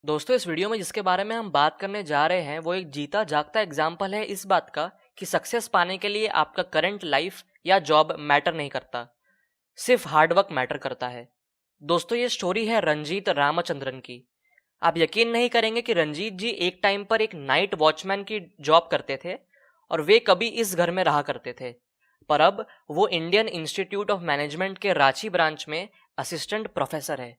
दोस्तों, इस वीडियो में जिसके बारे में हम बात करने जा रहे हैं वो एक जीता जागता एग्जाम्पल है इस बात का कि सक्सेस पाने के लिए आपका करंट लाइफ या जॉब मैटर नहीं करता, सिर्फ हार्डवर्क मैटर करता है। दोस्तों, ये स्टोरी है रंजीत रामचंद्रन की। आप यकीन नहीं करेंगे कि रंजीत जी एक टाइम पर एक नाइट वॉचमैन की जॉब करते थे और वे कभी इस घर में रहा करते थे, पर अब वो इंडियन इंस्टीट्यूट ऑफ मैनेजमेंट के रांची ब्रांच में असिस्टेंट प्रोफेसर है।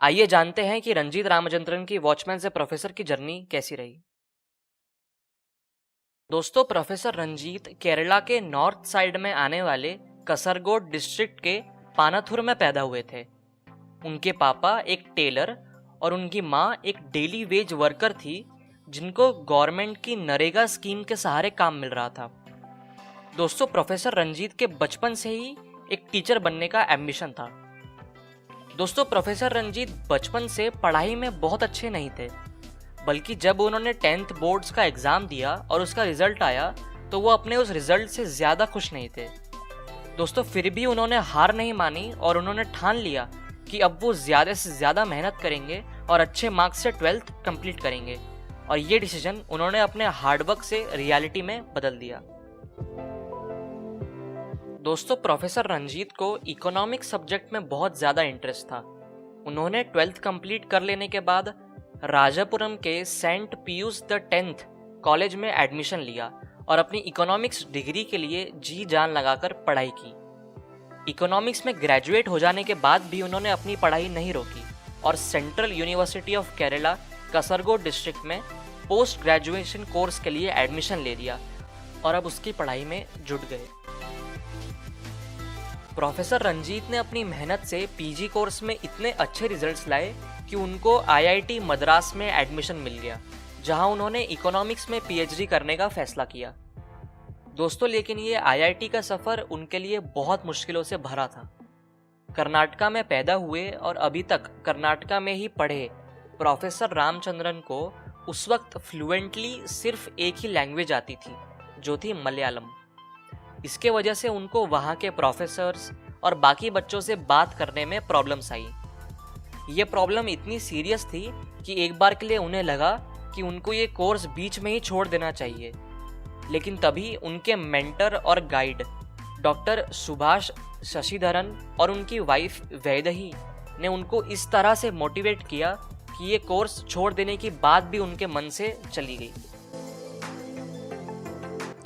आइए जानते हैं कि रंजीत रामचंद्रन की वॉचमैन से प्रोफेसर की जर्नी कैसी रही। दोस्तों, प्रोफेसर रंजीत केरला के नॉर्थ साइड में आने वाले कसरगोड डिस्ट्रिक्ट के पानाथुर में पैदा हुए थे। उनके पापा एक टेलर और उनकी माँ एक डेली वेज वर्कर थी, जिनको गवर्नमेंट की नरेगा स्कीम के सहारे काम मिल रहा था। दोस्तों, प्रोफेसर रंजीत के बचपन से ही एक टीचर बनने का एम्बिशन था। दोस्तों, प्रोफेसर रंजीत बचपन से पढ़ाई में बहुत अच्छे नहीं थे, बल्कि जब उन्होंने 10th बोर्ड्स का एग्ज़ाम दिया और उसका रिजल्ट आया तो वो अपने उस रिजल्ट से ज़्यादा खुश नहीं थे। दोस्तों, फिर भी उन्होंने हार नहीं मानी और उन्होंने ठान लिया कि अब वो ज़्यादा से ज़्यादा मेहनत करेंगे और अच्छे मार्क्स से 12th कंप्लीट करेंगे, और ये डिसीजन उन्होंने अपने हार्डवर्क से रियलिटी में बदल दिया। दोस्तों, प्रोफेसर रंजीत को इकोनॉमिक्स सब्जेक्ट में बहुत ज़्यादा इंटरेस्ट था। उन्होंने 12th कंप्लीट कर लेने के बाद राजापुरम के Saint Piyush the 10th college में एडमिशन लिया और अपनी इकोनॉमिक्स डिग्री के लिए जी जान लगाकर पढ़ाई की। इकोनॉमिक्स में ग्रेजुएट हो जाने के बाद भी उन्होंने अपनी पढ़ाई नहीं रोकी और central university of Kerala Kasaragod district में पोस्ट ग्रेजुएशन कोर्स के लिए एडमिशन ले लिया और अब उसकी पढ़ाई में जुट गए। प्रोफेसर रंजीत ने अपनी मेहनत से पीजी कोर्स में इतने अच्छे रिजल्ट्स लाए कि उनको आईआईटी मद्रास में एडमिशन मिल गया, जहां उन्होंने इकोनॉमिक्स में पीएचडी करने का फैसला किया। दोस्तों, लेकिन ये आईआईटी का सफ़र उनके लिए बहुत मुश्किलों से भरा था। कर्नाटका में पैदा हुए और अभी तक कर्नाटका में ही पढ़े प्रोफेसर रामचंद्रन को उस वक्त फ्लुएंटली सिर्फ एक ही लैंग्वेज आती थी, जो थी मलयालम। इसके वजह से उनको वहाँ के प्रोफेसर्स और बाकी बच्चों से बात करने में प्रॉब्लम्स आई। ये प्रॉब्लम इतनी सीरियस थी कि एक बार के लिए उन्हें लगा कि उनको ये कोर्स बीच में ही छोड़ देना चाहिए, लेकिन तभी उनके मेंटर और गाइड डॉक्टर सुभाष शशिधरन और उनकी वाइफ वैदेही ने उनको इस तरह से मोटिवेट किया कि ये कोर्स छोड़ देने की बात भी उनके मन से चली गई।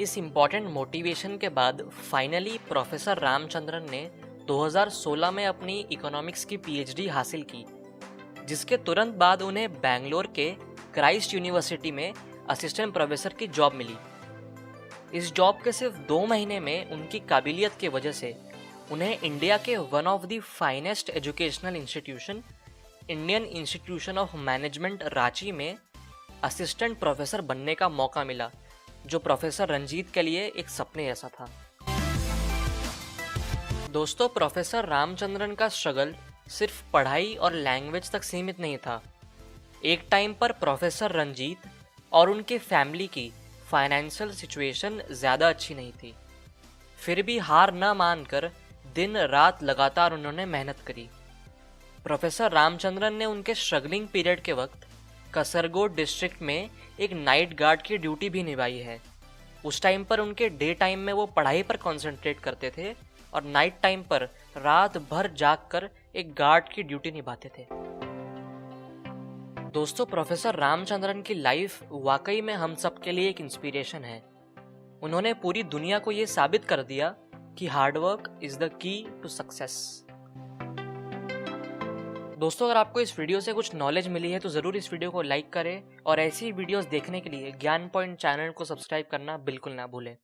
इस इम्पॉर्टेंट मोटिवेशन के बाद फाइनली प्रोफेसर रामचंद्रन ने 2016 में अपनी इकोनॉमिक्स की पीएचडी हासिल की, जिसके तुरंत बाद उन्हें बेंगलोर के क्राइस्ट यूनिवर्सिटी में असिस्टेंट प्रोफेसर की जॉब मिली। इस जॉब के सिर्फ 2 महीने में उनकी काबिलियत की वजह से उन्हें इंडिया के one of the finest educational institution Indian institution of management Ranchi में असिस्टेंट प्रोफेसर बनने का मौका मिला, जो प्रोफेसर रंजीत के लिए एक सपने जैसा था। दोस्तों, प्रोफेसर रामचंद्रन का स्ट्रगल सिर्फ पढ़ाई और लैंग्वेज तक सीमित नहीं था। एक टाइम पर प्रोफेसर रंजीत और उनके फैमिली की फाइनेंशियल सिचुएशन ज़्यादा अच्छी नहीं थी। फिर भी हार न मानकर दिन रात लगातार उन्होंने मेहनत करी। प्रोफेसर रामचंद्रन ने उनके स्ट्रगलिंग पीरियड के वक्त कसरगोड डिस्ट्रिक्ट में एक नाइट गार्ड की ड्यूटी भी निभाई है। उस टाइम पर उनके डे टाइम में वो पढ़ाई पर कंसंट्रेट करते थे और नाइट टाइम पर रात भर जागकर एक गार्ड की ड्यूटी निभाते थे। दोस्तों, प्रोफेसर रामचंद्रन की लाइफ वाकई में हम सब के लिए एक इंस्पिरेशन है। उन्होंने पूरी दुनिया को ये साबित कर दिया कि hard work is the key to success. दोस्तों, अगर आपको इस वीडियो से कुछ नॉलेज मिली है तो ज़रूर इस वीडियो को लाइक करें और ऐसी वीडियोस देखने के लिए ज्ञान पॉइंट चैनल को सब्सक्राइब करना बिल्कुल ना भूलें।